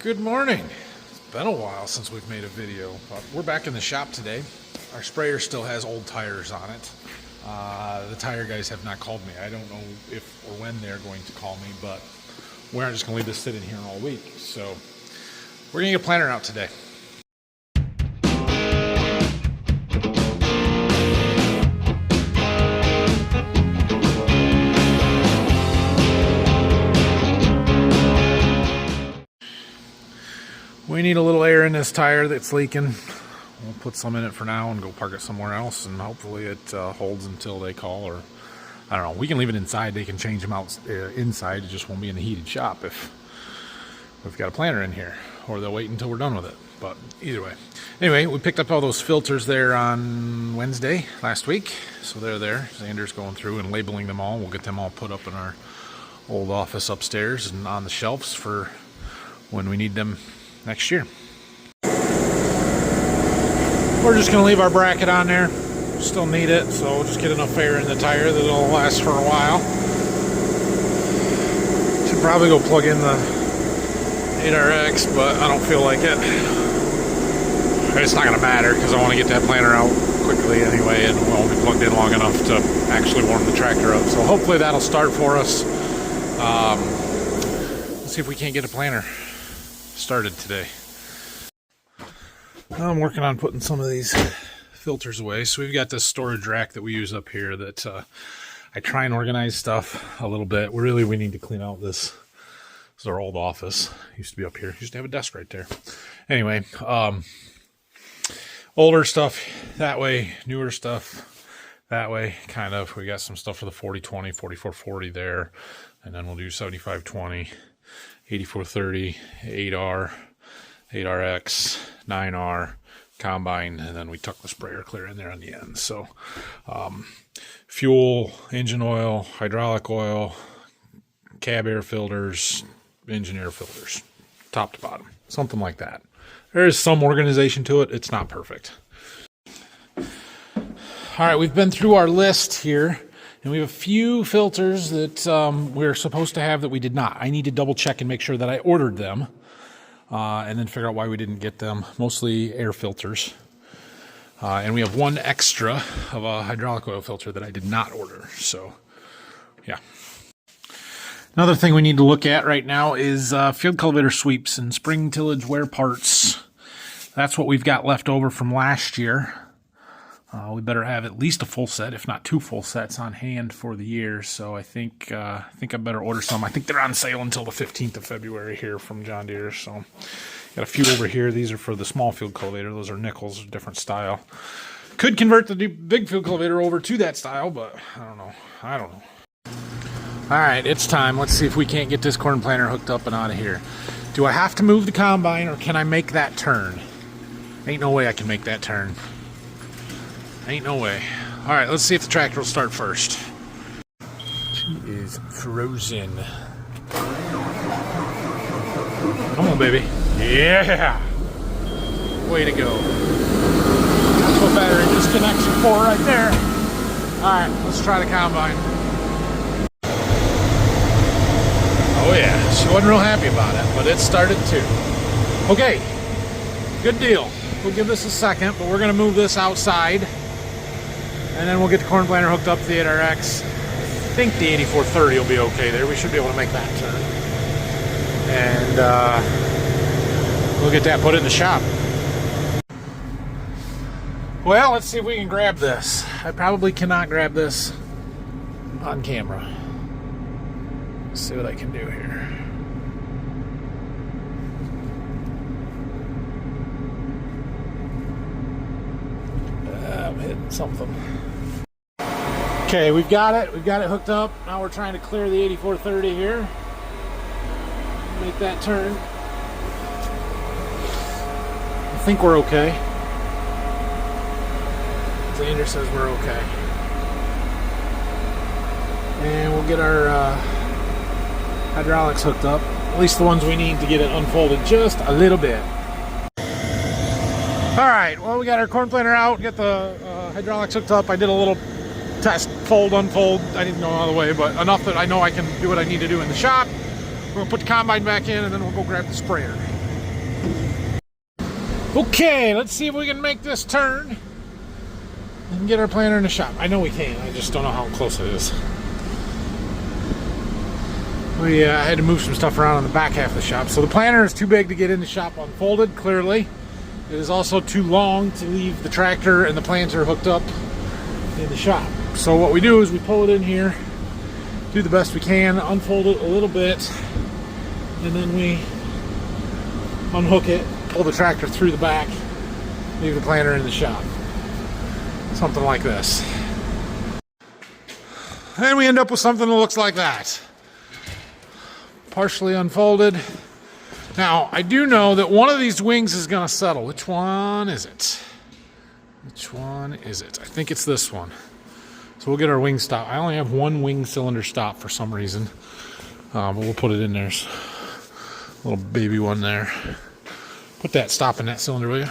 Good morning. It's been a while since we've made a video, but we're back in the shop today. Our sprayer still has old tires on it. The tire guys have not called me. I don't know if or when they're going to call me, but we aren't just going to leave this sitting here all week. So we're going to get a planter out today. We need a little air in this tire that's leaking. We'll put some in it for now and go park it somewhere else, and hopefully it holds until they call, or I don't know. We can leave it inside. They can change them out inside. It just won't be in the heated shop if we've got a planter in here, or they'll wait until we're done with it. But either way. Anyway, we picked up all those filters there on Wednesday last week, so they're there. Xander's going through and labeling them all. We'll get them all put up in our old office upstairs and on the shelves for when we need them next year. We're just going to leave our bracket on there. Still need it, so we'll just get enough air in the tire that it'll last for a while. Should probably go plug in the 8RX, but I don't feel like it. It's not going to matter because I want to get that planter out quickly anyway, and we'll be plugged in long enough to actually warm the tractor up. So hopefully that'll start for us. Let's see if we can't get a planter started today. I'm working on putting some of these filters away. So we've got this storage rack that we use up here that I try and organize stuff a little bit. We need to clean out this. This is our old office. Used to be up here. Used to have a desk right there. Anyway, older stuff that way, newer stuff that way, kind of. We got some stuff for the 4020, 4440 there, and then we'll do 7520. 8430, 8R, 8RX, 9R, combine, and then we tuck the sprayer clear in there on the end. So fuel, engine oil, hydraulic oil, cab air filters, engine air filters, top to bottom, something like that. There is some organization to it. It's not perfect. All right, we've been through our list here. And we have a few filters that we're supposed to have that we did not. I need to double check and make sure that I ordered them and then figure out why we didn't get them. Mostly air filters. And we have one extra of a hydraulic oil filter that I did not order. So, yeah. Another thing we need to look at right now is field cultivator sweeps and spring tillage wear parts. That's what we've got left over from last year. We better have at least a full set, if not two full sets on hand for the year. So I think I better order some. I think they're on sale until the 15th of February here from John Deere. So got a few over here. These are for the small field cultivator. Those are nickels, different style. Could convert the big field cultivator over to that style, but I don't know. All right, it's time. Let's see if we can't get this corn planter hooked up and out of here. Do I have to move the combine, or can I make that turn? Ain't no way I can make that turn. Ain't no way. All right, let's see if the tractor will start first. She is frozen. Come on, baby. Yeah! Way to go. That's what battery disconnects are for right there. All right, let's try the combine. Oh yeah, she wasn't real happy about it, but it started too. Okay, good deal. We'll give this a second, but we're gonna move this outside. And then we'll get the corn planter hooked up to the 8RX. I think the 8430 will be okay there. We should be able to make that turn. And we'll get that put in the shop. Well, let's see if we can grab this. I probably cannot grab this on camera. Let's see what I can do here. I'm hitting something. Okay, we've got it. We've got it hooked up. Now we're trying to clear the 8430 here. Make that turn. I think we're okay. Xander says we're okay. And we'll get our hydraulics hooked up. At least the ones we need to get it unfolded just a little bit. All right, well, we got our corn planter out, get the hydraulics hooked up. I did a little test, fold, unfold. I didn't go all the way, but enough that I know I can do what I need to do in the shop. We're gonna put the combine back in, and then we'll go grab the sprayer. Okay, let's see if we can make this turn and get our planter in the shop. I know we can, I just don't know how close it is. I had to move some stuff around on the back half of the shop. So the planter is too big to get in the shop unfolded, clearly. It is also too long to leave the tractor and the planter hooked up in the shop. So what we do is we pull it in here, do the best we can, unfold it a little bit, and then we unhook it, pull the tractor through the back, leave the planter in the shop. Something like this. And we end up with something that looks like that. Partially unfolded. Now, I do know that one of these wings is going to settle. Which one is it? Which one is it? I think it's this one. So we'll get our wing stop. I only have one wing cylinder stop for some reason. But we'll put it in there. A little baby one there. Put that stop in that cylinder, will you?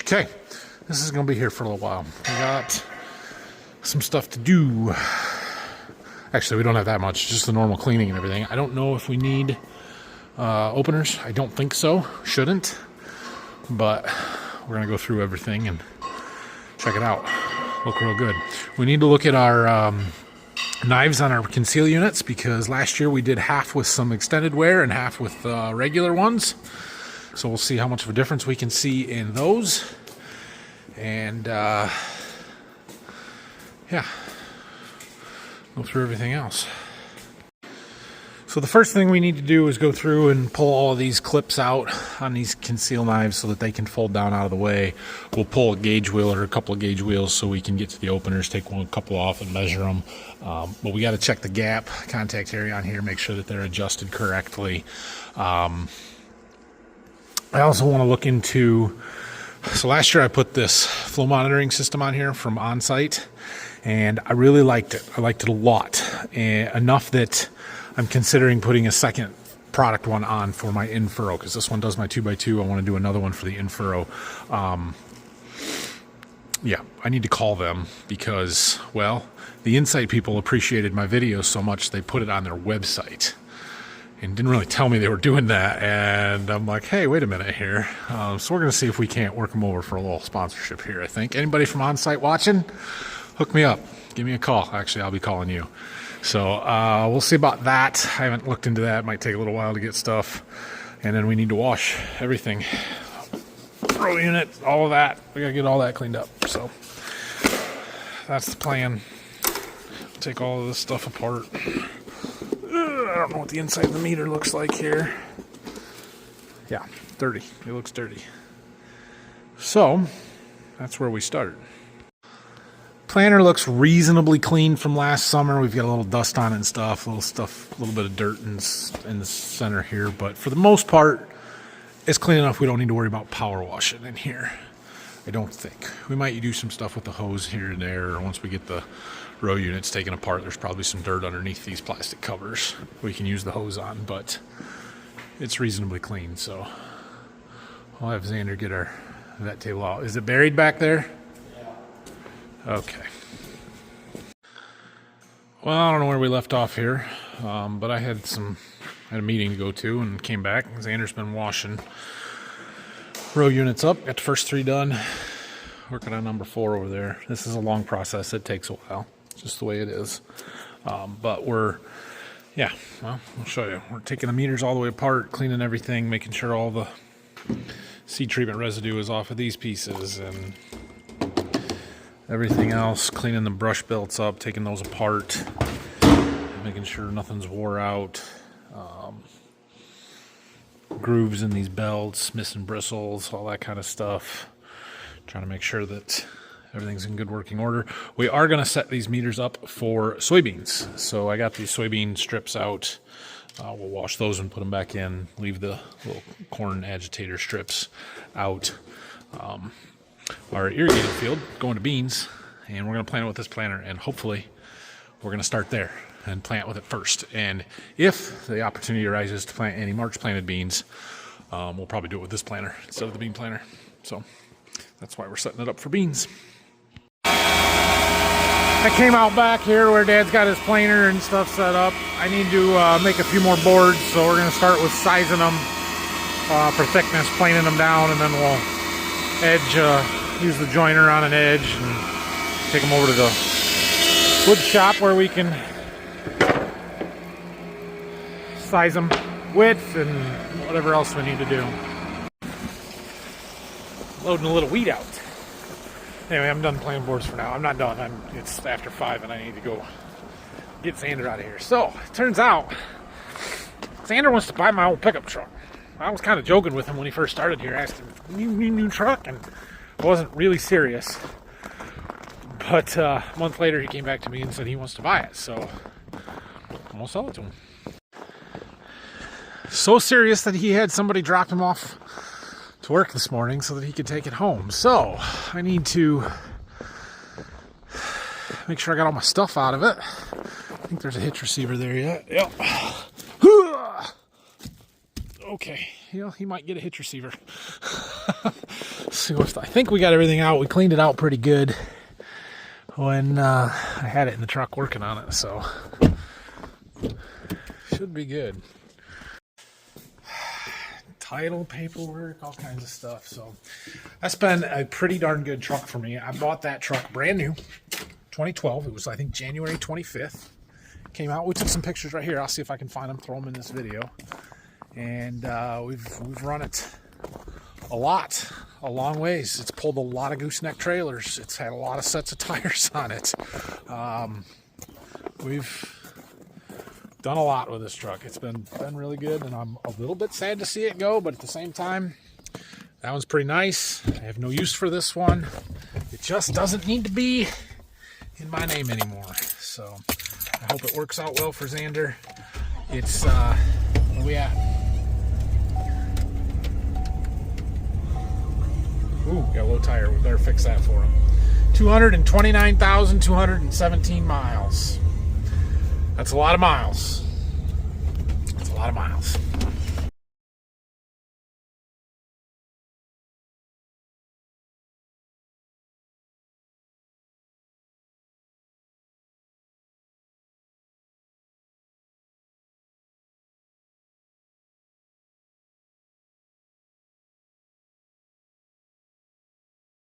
Okay. This is going to be here for a little while. We got some stuff to do. Actually, we don't have that much, just the normal cleaning and everything. I don't know if we need openers. I don't think so. Shouldn't. But we're going to go through everything and check it out. Look real good. We need to look at our knives on our conceal units because last year we did half with some extended wear and half with regular ones. So we'll see how much of a difference we can see in those. And yeah. Go through everything else. So the first thing we need to do is go through and pull all of these clips out on these conceal knives so that they can fold down out of the way. We'll pull a gauge wheel or a couple of gauge wheels so we can get to the openers, take a couple off and measure them. But we got to check the gap contact area on here, make sure that they're adjusted correctly. I also want to look into, so last year I put this flow monitoring system on here from Onsite. And I really liked it. I liked it a lot. Enough that I'm considering putting a second product one on for my in-furrow, because this one does my 2x2. I want to do another one for the in-furrow. Yeah, I need to call them because, well, the Insight people appreciated my videos so much they put it on their website. And didn't really tell me they were doing that. And I'm like, hey, wait a minute here. So we're going to see if we can't work them over for a little sponsorship here, I think. Anybody from Onsite watching? Hook me up. Give me a call. Actually, I'll be calling you. So we'll see about that. I haven't looked into that. It might take a little while to get stuff. And then we need to wash everything. Throw unit, all of that. We got to get all that cleaned up. So that's the plan. Take all of this stuff apart. I don't know what the inside of the meter looks like here. Yeah, dirty. It looks dirty. So that's where we start. Planter looks reasonably clean from last summer. We've got a little dust on it and stuff, a little bit of dirt in the center here, but for the most part, it's clean enough we don't need to worry about power washing in here. I don't think. We might do some stuff with the hose here and there, or once we get the row units taken apart, there's probably some dirt underneath these plastic covers we can use the hose on, but it's reasonably clean, so I'll have Xander get our vet table out. Is it buried back there? Okay. Well, I don't know where we left off here, but I had a meeting to go to and came back. Xander's been washing row units up. Got the first 3 done. Working on number 4 over there. This is a long process. It takes a while. It's just the way it is. But well, I'll show you. We're taking the meters all the way apart, cleaning everything, making sure all the seed treatment residue is off of these pieces and everything else, cleaning the brush belts up, taking those apart, making sure nothing's wore out, grooves in these belts, missing bristles, all that kind of stuff. Trying to make sure that everything's in good working order. We are going to set these meters up for soybeans. So I got these soybean strips out. We'll wash those and put them back in, leave the little corn agitator strips out. Our irrigated field going to beans, and we're going to plant it with this planter, and hopefully we're going to start there and plant with it first. And if the opportunity arises to plant any March planted beans, we'll probably do it with this planter instead of the bean planter. So that's why we're setting it up for beans. I came out back here where Dad's got his planer and stuff set up. I need to make a few more boards, so we're going to start with sizing them for thickness, planing them down, and then we'll use the joiner on an edge and take them over to the wood shop where we can size them width and whatever else we need to do. Loading a little weed out. Anyway, I'm done playing boards for now. I'm not done. It's after 5 and I need to go get Xander out of here. So, it turns out Xander wants to buy my old pickup truck. I was kind of joking with him when he first started here. I asked him, "You need a new truck?" And I wasn't really serious. But a month later, he came back to me and said he wants to buy it. So, I'm going to sell it to him. So serious that he had somebody drop him off to work this morning so that he could take it home. So I need to make sure I got all my stuff out of it. I think there's a hitch receiver there yet. Yep. Okay. You know, he might get a hitch receiver. So I think we got everything out. We cleaned it out pretty good when I had it in the truck working on it. So should be good. Title, paperwork, all kinds of stuff. So that's been a pretty darn good truck for me. I bought that truck brand new, 2012. It was, I think, January 25th. Came out. We took some pictures right here. I'll see if I can find them, throw them in this video. And we've run it a long ways. It's pulled a lot of gooseneck trailers. It's had a lot of sets of tires on it. We've done a lot with this truck. It's been really good, and I'm a little bit sad to see it go, but at the same time, that one's pretty nice. I have no use for this one. It just doesn't need to be in my name anymore. So I hope it works out well for Xander. It's where we at? Ooh, got a low tire. We better fix that for him. 229,217 miles. That's a lot of miles. That's a lot of miles.